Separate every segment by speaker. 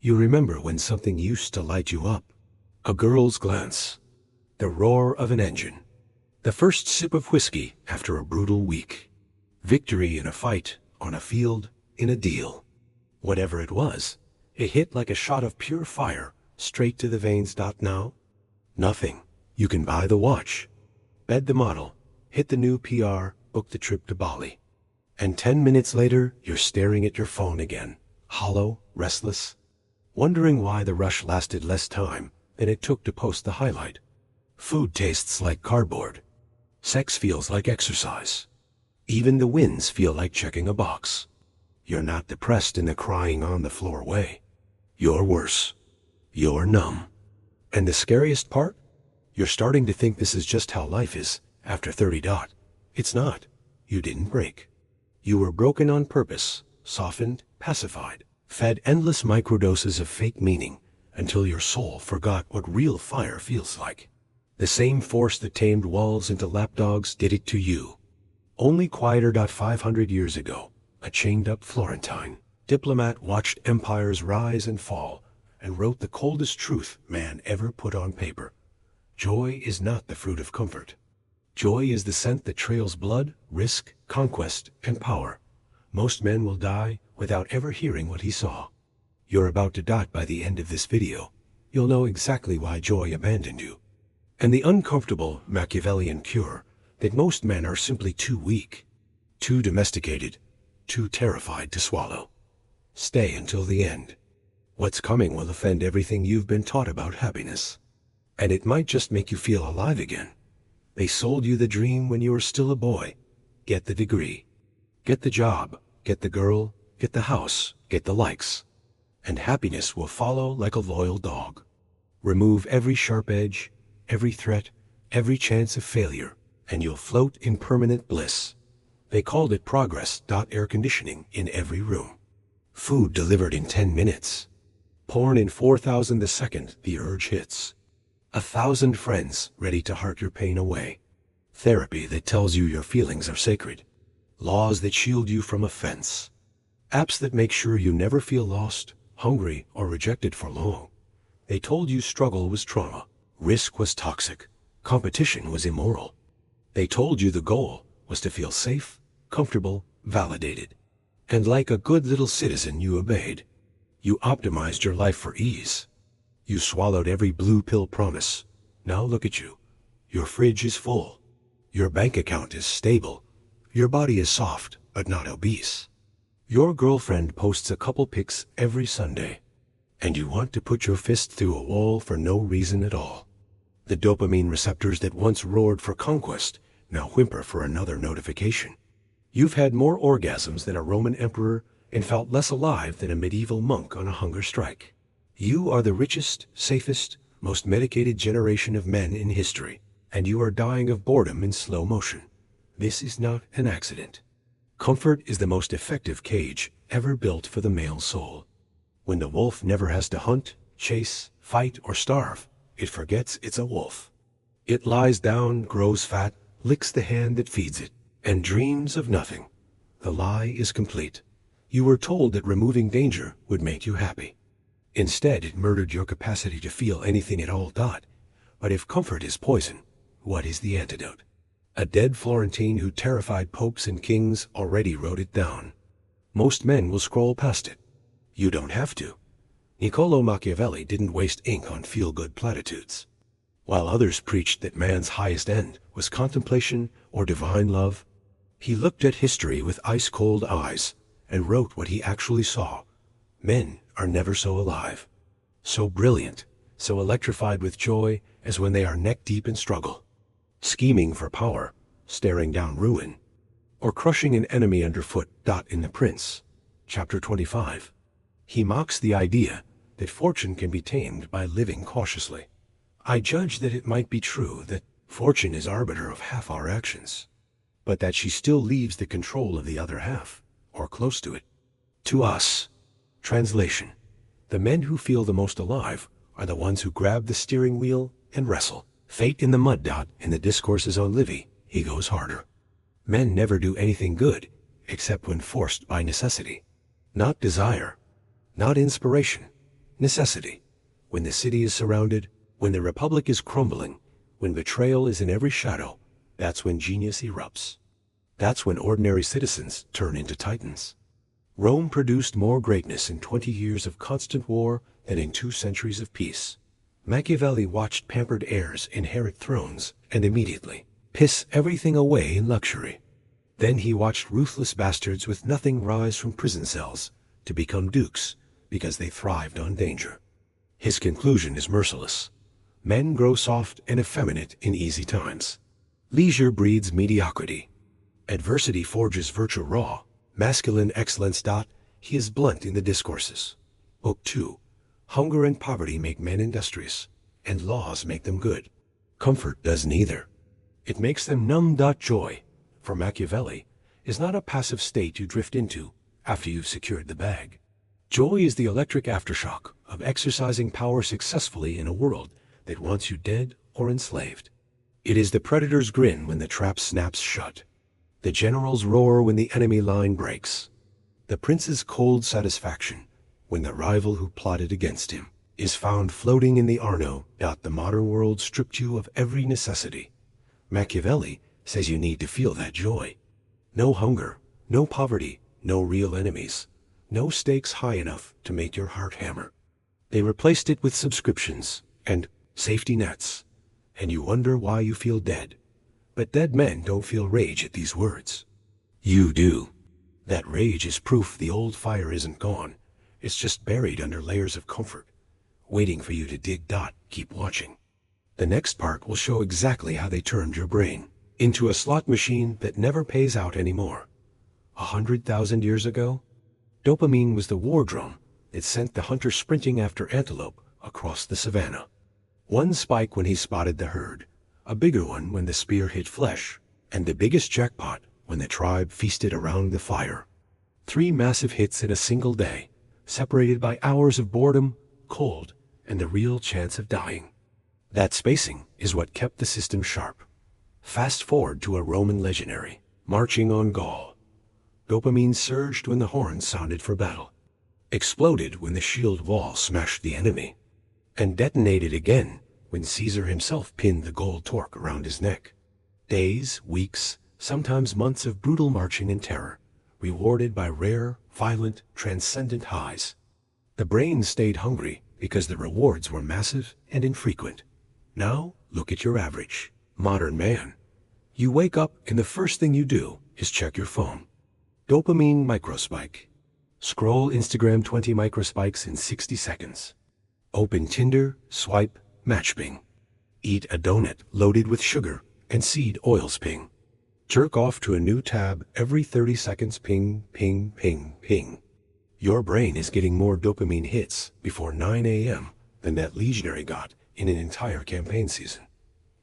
Speaker 1: You remember when something used to light you up. A girl's glance. The roar of an engine. The first sip of whiskey after a brutal week. Victory in a fight, on a field, in a deal. Whatever it was, it hit like a shot of pure fire, straight to the veins. Now? Nothing. You can buy the watch, bed the model, hit the new PR, book the trip to Bali. And 10 minutes later, you're staring at your phone again, hollow, restless, wondering why the rush lasted less time than it took to post the highlight. Food tastes like cardboard. Sex feels like exercise. Even the wins feel like checking a box. You're not depressed in the crying on the floor way. You're worse. You're numb. And the scariest part? You're starting to think this is just how life is after 30. It's not. You didn't break. You were broken on purpose, softened, pacified, fed endless microdoses of fake meaning until your soul forgot what real fire feels like. The same force that tamed wolves into lapdogs did it to you. Only quieter. 500 years ago, a chained-up Florentine diplomat watched empires rise and fall and wrote the coldest truth man ever put on paper. Joy is not the fruit of comfort. Joy is the scent that trails blood, risk, conquest, and power. Most men will die without ever hearing what he saw. You're about to die. By the end of this video, you'll know exactly why joy abandoned you. And the uncomfortable Machiavellian cure that most men are simply too weak, too domesticated, too terrified to swallow. Stay until the end. What's coming will offend everything you've been taught about happiness. And it might just make you feel alive again. They sold you the dream when you were still a boy. Get the degree. Get the job. Get the girl. Get the house. Get the likes. And happiness will follow like a loyal dog. Remove every sharp edge, every threat, every chance of failure, and you'll float in permanent bliss. They called it progress. Air conditioning in every room. Food delivered in 10 minutes. Porn in 4,000 the second the urge hits. 1,000 friends ready to heart your pain away. Therapy that tells you your feelings are sacred. Laws that shield you from offense. Apps that make sure you never feel lost, hungry, or rejected for long. They told you struggle was trauma. Risk was toxic. Competition was immoral. They told you the goal was to feel safe, comfortable, validated. And like a good little citizen, you obeyed. You optimized your life for ease. You swallowed every blue pill promise. Now look at you. Your fridge is full. Your bank account is stable. Your body is soft, but not obese. Your girlfriend posts a couple pics every Sunday. And you want to put your fist through a wall for no reason at all. The dopamine receptors that once roared for conquest now whimper for another notification. You've had more orgasms than a Roman emperor and felt less alive than a medieval monk on a hunger strike. You are the richest, safest, most medicated generation of men in history, and you are dying of boredom in slow motion. This is not an accident. Comfort is the most effective cage ever built for the male soul. When the wolf never has to hunt, chase, fight, or starve, it forgets it's a wolf. It lies down, grows fat, licks the hand that feeds it, and dreams of nothing. The lie is complete. You were told that removing danger would make you happy. Instead, it murdered your capacity to feel anything at all. But if comfort is poison, what is the antidote? A dead Florentine who terrified popes and kings already wrote it down. Most men will scroll past it. You don't have to. Niccolo Machiavelli didn't waste ink on feel-good platitudes. While others preached that man's highest end was contemplation or divine love, he looked at history with ice-cold eyes and wrote what he actually saw. Men are never so alive, so brilliant, so electrified with joy as when they are neck-deep in struggle, scheming for power, staring down ruin, or crushing an enemy underfoot. In The Prince, chapter 25, he mocks the idea that fortune can be tamed by living cautiously. I judge that it might be true that fortune is arbiter of half our actions, but that she still leaves the control of the other half, or close to it, to us. Translation: the men who feel the most alive are the ones who grab the steering wheel and wrestle. Fate in the mud. In the Discourses on Livy, he goes harder. Men never do anything good except when forced by necessity. Not desire, not inspiration, necessity. When the city is surrounded, when the republic is crumbling, when betrayal is in every shadow, that's when genius erupts. That's when ordinary citizens turn into titans. Rome produced more greatness in 20 years of constant war than in 2 centuries of peace. Machiavelli watched pampered heirs inherit thrones and immediately piss everything away in luxury. Then he watched ruthless bastards with nothing rise from prison cells to become dukes because they thrived on danger. His conclusion is merciless. Men grow soft and effeminate in easy times. Leisure breeds mediocrity. Adversity forges virtue raw. Masculine excellence. He is blunt in the discourses. Book 2. Hunger and poverty make men industrious, and laws make them good. Comfort does neither. It makes them numb. Joy, for Machiavelli, is not a passive state you drift into after you've secured the bag. Joy is the electric aftershock of exercising power successfully in a world that wants you dead or enslaved. It is the predator's grin when the trap snaps shut, the general's roar when the enemy line breaks, the prince's cold satisfaction when the rival who plotted against him is found floating in the Arno. The modern world stripped you of every necessity. Machiavelli says you need to feel that joy. No hunger, no poverty, no real enemies, no stakes high enough to make your heart hammer. They replaced it with subscriptions and safety nets, and you wonder why you feel dead. But dead men don't feel rage at these words. You do. That rage is proof the old fire isn't gone. It's just buried under layers of comfort, waiting for you to dig. Keep watching. The next part will show exactly how they turned your brain into a slot machine that never pays out anymore. 100,000 years ago, dopamine was the war drum that sent the hunter sprinting after antelope across the savannah. One spike when he spotted the herd, a bigger one when the spear hit flesh, and the biggest jackpot when the tribe feasted around the fire. 3 massive hits in a single day, separated by hours of boredom, cold, and the real chance of dying. That spacing is what kept the system sharp. Fast forward to a Roman legionary, marching on Gaul. Dopamine surged when the horn sounded for battle, exploded when the shield wall smashed the enemy, and detonated again when Caesar himself pinned the gold torque around his neck. Days, weeks, sometimes months of brutal marching and terror, rewarded by rare, violent, transcendent highs. The brain stayed hungry because the rewards were massive and infrequent. Now, look at your average modern man. You wake up and the first thing you do is check your phone. Dopamine microspike. Scroll Instagram 20 microspikes in 60 seconds. Open Tinder, swipe, match ping. Eat a donut loaded with sugar and seed oils ping. Jerk off to a new tab every 30 seconds ping, ping, ping, ping. Your brain is getting more dopamine hits before 9 a.m. than that legionary got in an entire campaign season.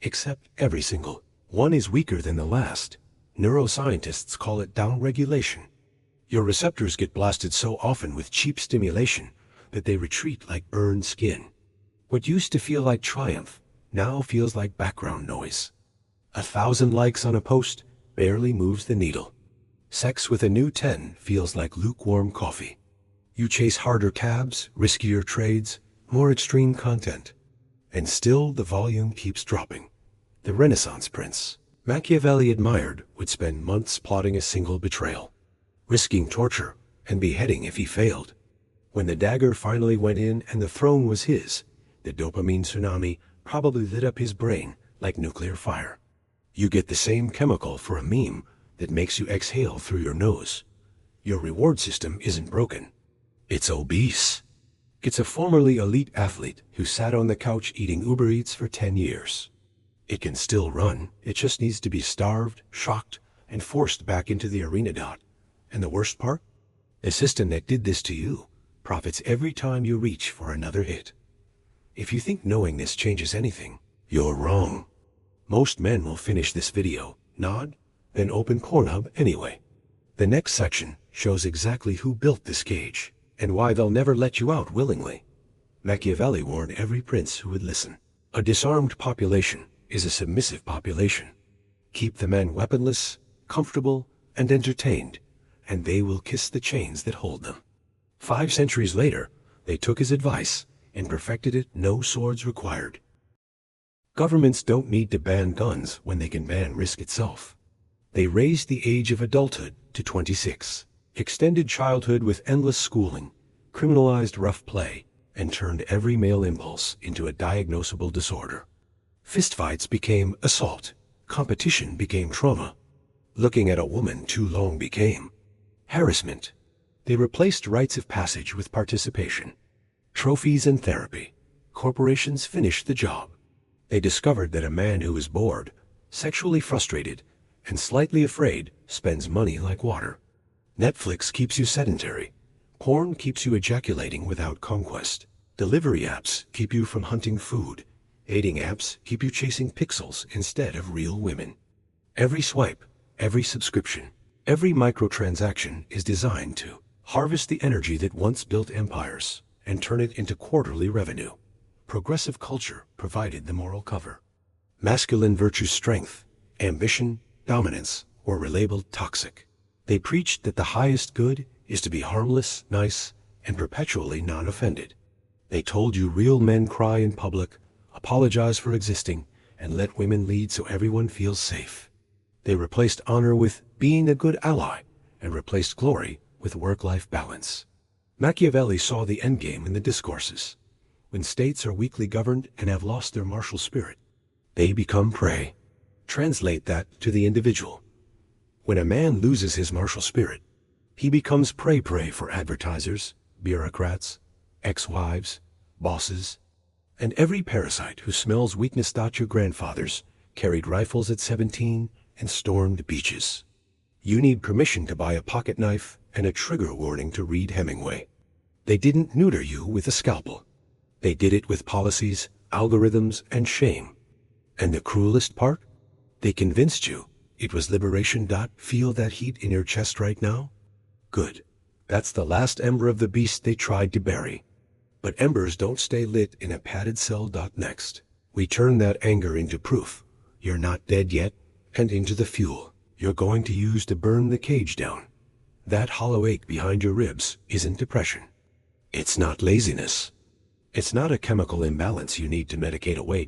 Speaker 1: Except every single one is weaker than the last. Neuroscientists call it downregulation. Your receptors get blasted so often with cheap stimulation that they retreat like burned skin. What used to feel like triumph now feels like background noise. 1,000 likes on a post barely moves the needle. Sex with a new 10 feels like lukewarm coffee. You chase harder cabs, riskier trades, more extreme content, and still the volume keeps dropping. The Renaissance prince Machiavelli admired would spend months plotting a single betrayal, risking torture and beheading if he failed. When the dagger finally went in and the throne was his, the dopamine tsunami probably lit up his brain like nuclear fire. You get the same chemical for a meme that makes you exhale through your nose. Your reward system isn't broken. It's obese. It's a formerly elite athlete who sat on the couch eating Uber Eats for 10 years. It can still run. It just needs to be starved, shocked, and forced back into the arena. And the worst part? The system that did this to you profits every time you reach for another hit. If you think knowing this changes anything, you're wrong. Most men will finish this video, nod, then open Pornhub anyway. The next section shows exactly who built this cage and why they'll never let you out willingly. Machiavelli warned every prince who would listen. A disarmed population is a submissive population. Keep the men weaponless, comfortable, and entertained, and they will kiss the chains that hold them. 5 centuries later, They took his advice and perfected it, no swords required. Governments don't need to ban guns when they can ban risk itself. They raised the age of adulthood to 26, extended childhood with endless schooling, criminalized rough play, and turned every male impulse into a diagnosable disorder. Fistfights became assault. Competition became trauma. Looking at a woman too long became harassment. They replaced rites of passage with participation. Trophies and therapy. Corporations finished the job. They discovered that a man who is bored, sexually frustrated, and slightly afraid spends money like water. Netflix keeps you sedentary. Porn keeps you ejaculating without conquest. Delivery apps keep you from hunting food. Dating apps keep you chasing pixels instead of real women. Every swipe, every subscription, every microtransaction is designed to harvest the energy that once built empires and turn it into quarterly revenue. Progressive culture provided the moral cover. Masculine virtue, strength, ambition, dominance were relabeled toxic. They preached that the highest good is to be harmless, nice, and perpetually non-offended. They told you real men cry in public, apologize for existing, and let women lead so everyone feels safe. They replaced honor with being a good ally and replaced glory with work-life balance. Machiavelli saw the endgame in the Discourses. When states are weakly governed and have lost their martial spirit, they become prey. Translate that to the individual. When a man loses his martial spirit, he becomes prey for advertisers, bureaucrats, ex-wives, bosses, and every parasite who smells weakness. Your grandfathers carried rifles at 17 and stormed beaches. You need permission to buy a pocket knife and a trigger warning to read Hemingway. They didn't neuter you with a scalpel. They did it with policies, algorithms, and shame. And the cruelest part? They convinced you it was liberation. Feel that heat in your chest right now? Good. That's the last ember of the beast they tried to bury. But embers don't stay lit in a padded cell. Next, we turn that anger into proof you're not dead yet, and into the fuel you're going to use to burn the cage down. That hollow ache behind your ribs isn't depression. It's not laziness. It's not a chemical imbalance you need to medicate away.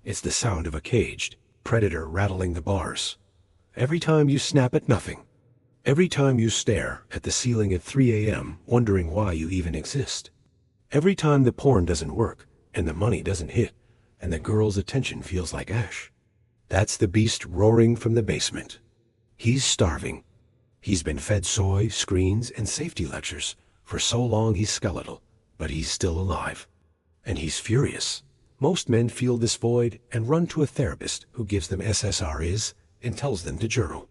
Speaker 1: It's the sound of a caged predator rattling the bars. Every time you snap at nothing. Every time you stare at the ceiling at 3 a.m. wondering why you even exist. Every time the porn doesn't work, and the money doesn't hit, and the girl's attention feels like ash. That's the beast roaring from the basement. He's starving. He's been fed soy, screens, and safety lectures for so long he's skeletal, but he's still alive. And he's furious. Most men feel this void and run to a therapist who gives them SSRIs and tells them to journal.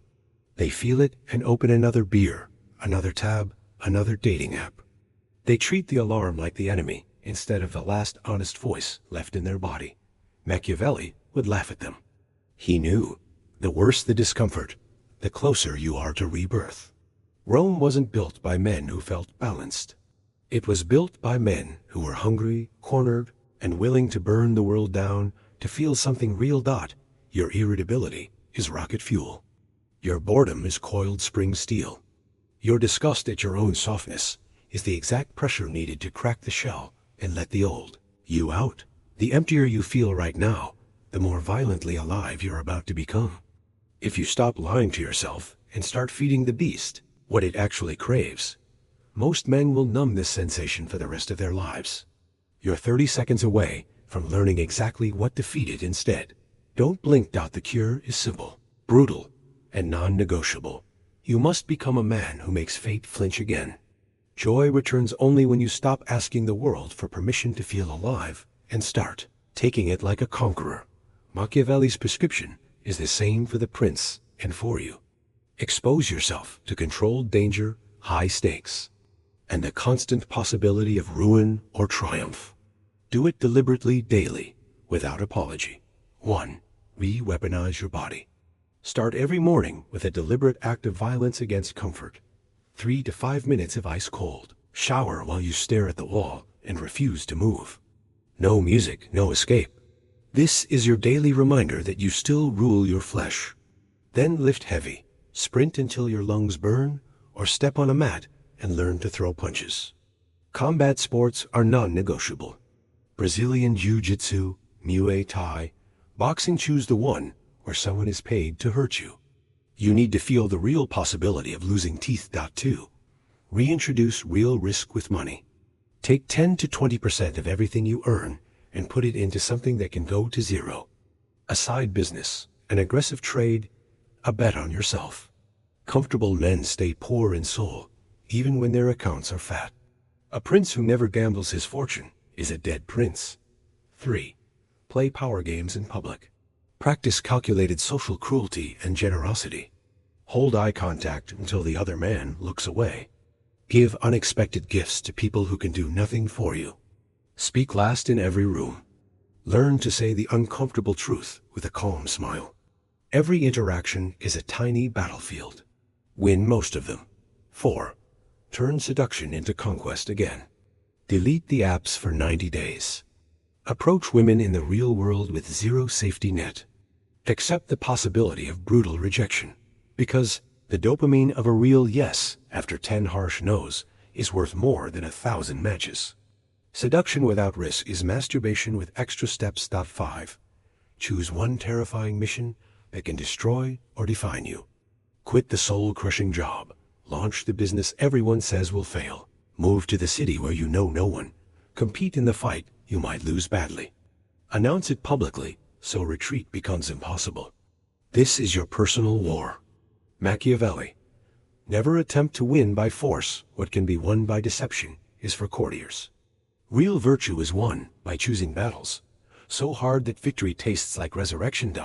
Speaker 1: They feel it and open another beer, another tab, another dating app. They treat the alarm like the enemy instead of the last honest voice left in their body. Machiavelli would laugh at them. He knew, the worse the discomfort, the closer you are to rebirth. Rome wasn't built by men who felt balanced. It was built by men who were hungry, cornered, and willing to burn the world down to feel something real. Your irritability is rocket fuel. Your boredom is coiled spring steel. Your disgust at your own softness is the exact pressure needed to crack the shell and let the old you out. The emptier you feel right now, the more violently alive you're about to become. If you stop lying to yourself and start feeding the beast what it actually craves, most men will numb this sensation for the rest of their lives. You're 30 seconds away from learning exactly what to feed it instead. Don't blink. The cure is simple, brutal, and non-negotiable. You must become a man who makes fate flinch again. Joy returns only when you stop asking the world for permission to feel alive and start taking it like a conqueror. Machiavelli's prescription is the same for the prince and for you. Expose yourself to controlled danger, high stakes, and the constant possibility of ruin or triumph. Do it deliberately daily, without apology. 1. Re-weaponize your body. Start every morning with a deliberate act of violence against comfort. 3 to 5 minutes of ice cold. Shower while you stare at the wall and refuse to move. No music, no escape. This is your daily reminder that you still rule your flesh. Then lift heavy, sprint until your lungs burn, or step on a mat and learn to throw punches. Combat sports are non-negotiable. Brazilian Jiu-Jitsu, Muay Thai, boxing. Choose the one where someone is paid to hurt you. You need to feel the real possibility of losing teeth. 2. Reintroduce real risk with money. Take 10 to 20% of everything you earn and put it into something that can go to zero. A side business, an aggressive trade, a bet on yourself. Comfortable men stay poor in soul, even when their accounts are fat. A prince who never gambles his fortune is a dead prince. 3. Play power games in public. Practice calculated social cruelty and generosity. Hold eye contact until the other man looks away. Give unexpected gifts to people who can do nothing for you. Speak last in every room. Learn to say the uncomfortable truth with a calm smile. Every interaction is a tiny battlefield. Win most of them. 4. Turn seduction into conquest again. Delete the apps for 90 days. Approach women in the real world with zero safety net. Accept the possibility of brutal rejection, because the dopamine of a real yes after 10 harsh no's is worth more than 1,000 matches. Seduction without risk is masturbation with extra steps. 5. Choose one terrifying mission that can destroy or define you. Quit the soul-crushing job. Launch the business everyone says will fail. Move to the city where you know no one. Compete in the fight you might lose badly. Announce it publicly so retreat becomes impossible. This is your personal war. Machiavelli. Never attempt to win by force what can be won by deception is for courtiers. Real virtue is won by choosing battles so hard that victory tastes like resurrection.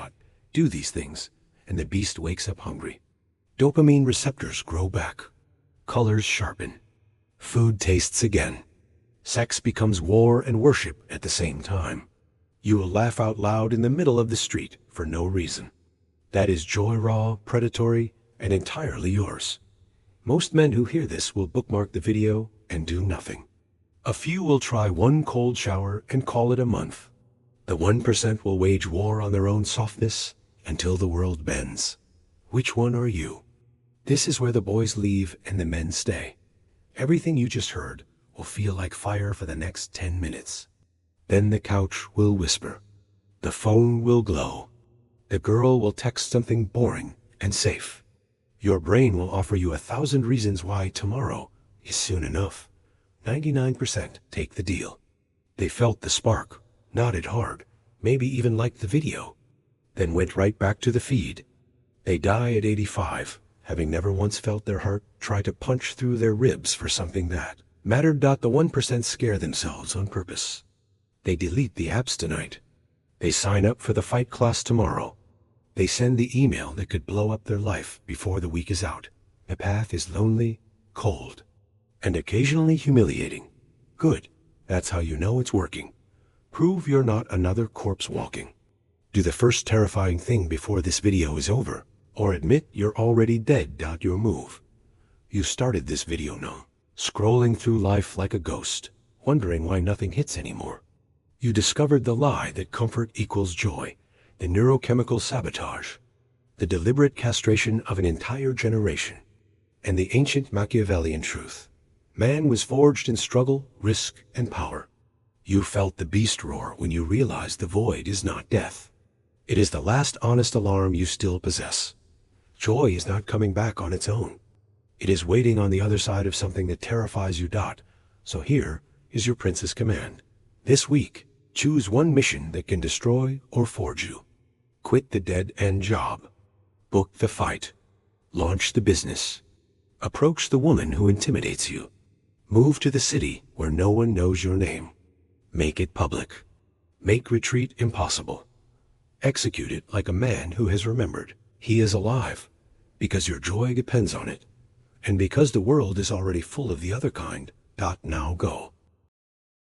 Speaker 1: Do these things, and the beast wakes up hungry. Dopamine receptors grow back. Colors sharpen. Food tastes again. Sex becomes war and worship at the same time. You will laugh out loud in the middle of the street for no reason. That is joy, raw, predatory, and entirely yours. Most men who hear this will bookmark the video and do nothing. A few will try one cold shower and call it a month. The 1% will wage war on their own softness until the world bends. Which one are you? This is where the boys leave and the men stay. Everything you just heard will feel like fire for the next 10 minutes. Then the couch will whisper. The phone will glow. The girl will text something boring and safe. Your brain will offer you 1,000 reasons why tomorrow is soon enough. 99% take the deal. They felt the spark, nodded hard, maybe even liked the video, then went right back to the feed. They die at 85, having never once felt their heart try to punch through their ribs for something that mattered. The 1% scare themselves on purpose. They delete the apps tonight. They sign up for the fight class tomorrow. They send the email that could blow up their life before the week is out. The path is lonely, cold, and occasionally humiliating. Good. That's how you know it's working. Prove you're not another corpse walking. Do the first terrifying thing before this video is over, or admit you're already dead. Your move. You started this video numb, scrolling through life like a ghost, wondering why nothing hits anymore. You discovered the lie that comfort equals joy, the neurochemical sabotage, the deliberate castration of an entire generation, and the ancient Machiavellian truth. Man was forged in struggle, risk, and power. You felt the beast roar when you realized the void is not death. It is the last honest alarm you still possess. Joy is not coming back on its own. It is waiting on the other side of something that terrifies you. So here is your prince's command. This week, choose one mission that can destroy or forge you. Quit the dead-end job. Book the fight. Launch the business. Approach the woman who intimidates you. Move to the city where no one knows your name. Make it public. Make retreat impossible. Execute it like a man who has remembered he is alive, because your joy depends on it, and because the world is already full of the other kind. Now go.